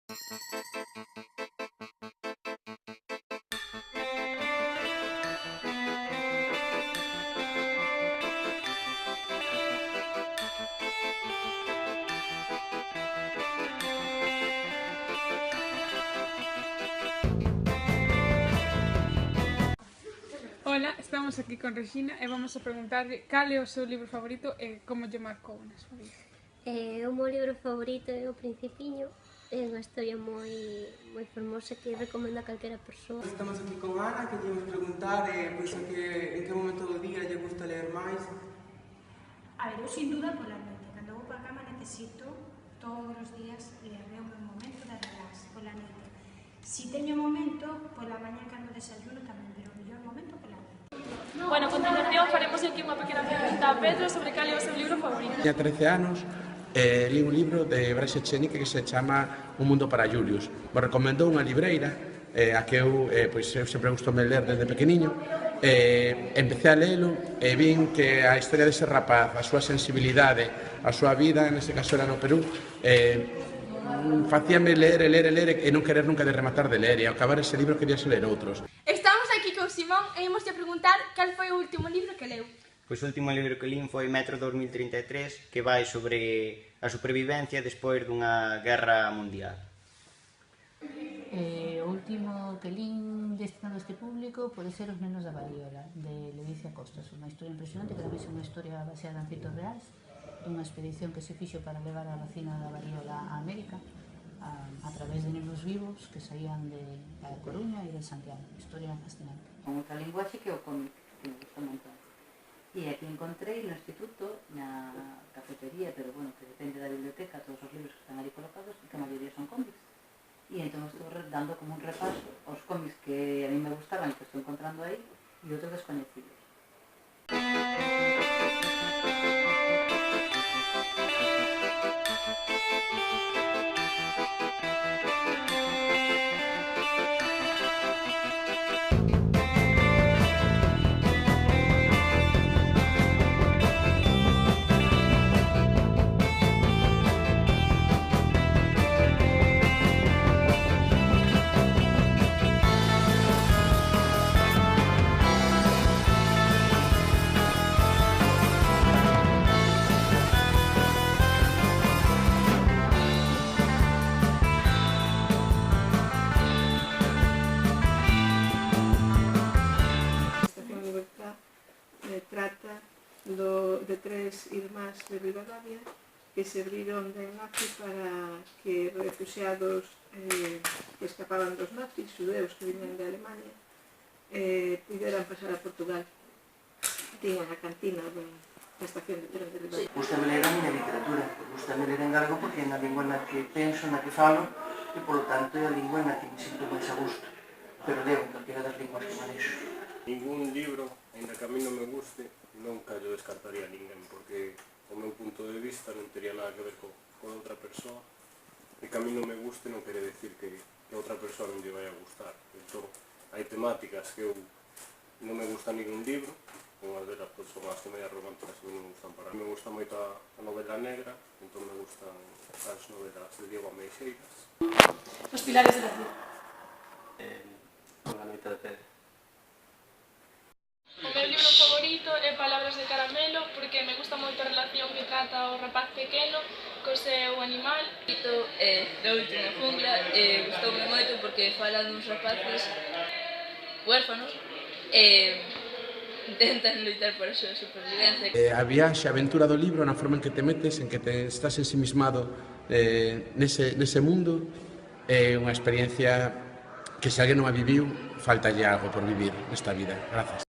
Ola, estamos aquí con Regina e vamos a preguntarle cal é o seu libro favorito e como lle marcou na súa vida. O meu libro favorito é O Principiño, é unha historia moi fermosa que recomendo a calquera persoa. Estamos aquí con Ana, que lle imos preguntar en que momento do día lle gusta ler máis. A ver, eu sin duda pola noite. Cando vou para a cama necesito todos os días ler, é o meu momento de relax pola noite. Si teño momento, pola mañá cando desayuno tamén, pero o mellor momento pola noite. Bueno, a continuación faremos aquí unha pequena pregunta a Pedro sobre cal é o seu libro favorito. Tiña 13 anos, li un libro de Bryce Echenique que se chama Un mundo para Julius. Me recomendou unha libreira a que eu sempre gustoume ler desde pequeniño. Empecé a lelo e vin que a historia dese rapaz, a súa sensibilidade, a súa vida, nese caso era no Perú, facíame ler e non querer nunca de rematar de ler, e ao acabar ese libro quería ler outros. Estamos aquí con Simón e imos te preguntar cal foi o último libro que leu. Pois o último libro que lín foi Metro 2033, que vai sobre a supervivencia despois dunha guerra mundial. O último que lín destinado a este público pode ser Os nenos da variola, de Ledicia Costas, unha historia impresionante, que tamén é unha historia baseada en feitos reais, unha expedición que se fixo para levar a vacina da variola a América a través de nenos vivos que saían de Coruña e de Santiago. Historia fascinante. Con outra linguaxe que é o cómic, que me gusta un montón. E aquí encontrei no instituto, na cafetería, pero bueno, que depende da biblioteca, todos os libros que están ali colocados, que a maioría son cómics. E entón estou dando como un repaso aos cómics que a mí me gustaban, que estou encontrando aí, e outros desconhecidos. Trata de tres irmás de Rivadavia que se abriron de nazi para que refugiados que escapaban dos nazis, xudeus que viñan de Alemania, puderan pasar a Portugal. Tiñan a cantina da estación de tren de Rivadavia. Gústame ler a miña literatura, gústame ler en galego porque é na lingua na que penso, na que falo, e polo tanto é a lingua na que me sinto máis a gusto. Pero leo en calquera das linguas que manexo. Ningún libro, ainda que a mí non me guste, nunca yo descartaría a ninguén, porque o meu punto de vista non tería nada que ver con outra persoa, e que a mí non me guste non quere decir que a outra persoa non lle vai a gustar. Entón, hai temáticas que eu non me gusta ningún libro, unhas delas son as comedias románticas que non me gustan para mí. Me gusta moito a novela negra, entón me gustan as novelas de Diego Ameixeiras. Os pilares de la vida. Unha noite de Pedro. O meu libro favorito é Palabras de Caramelo, porque me gusta moito a relación que trata o rapaz pequeno co seu animal. A última jungla, gustoume moito porque fala duns rapaces huérfanos e intentan loitar por a súa supervivencia. A viaxe, a aventura do libro, na forma en que te metes, en que te estás ensimismado nese mundo, é unha experiencia que se alguén non a viviu, faltalle algo por vivir nesta vida. Grazas.